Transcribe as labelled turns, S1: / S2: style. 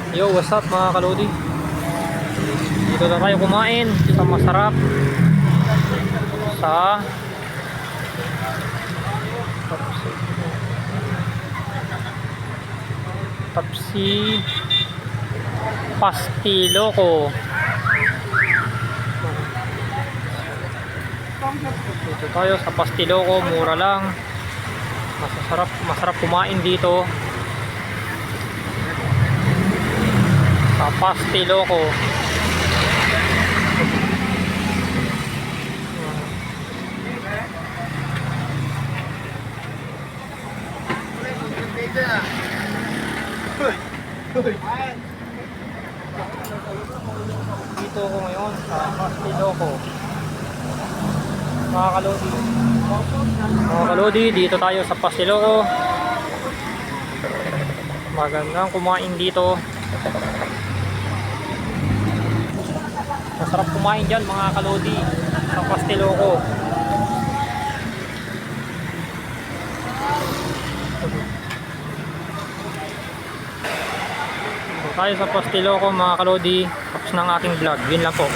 S1: Yo, what's up mga kalodi? Dito na tayo kumain sa masarap sa Tapsi Pastiloko. Dito tayo sa Pastiloko, mura lang. Masarap kumain dito sa Pastiloko. Dito ako ngayon sa Pastiloko. Mga kalodi, dito tayo sa Pastiloko. Magandang kumain dito. Masarap kumain dyan mga kalodi sa Pastiloko. Dito tayo sa Pastiloko mga kalodi. Tapos ng ating vlog. Yun lang po.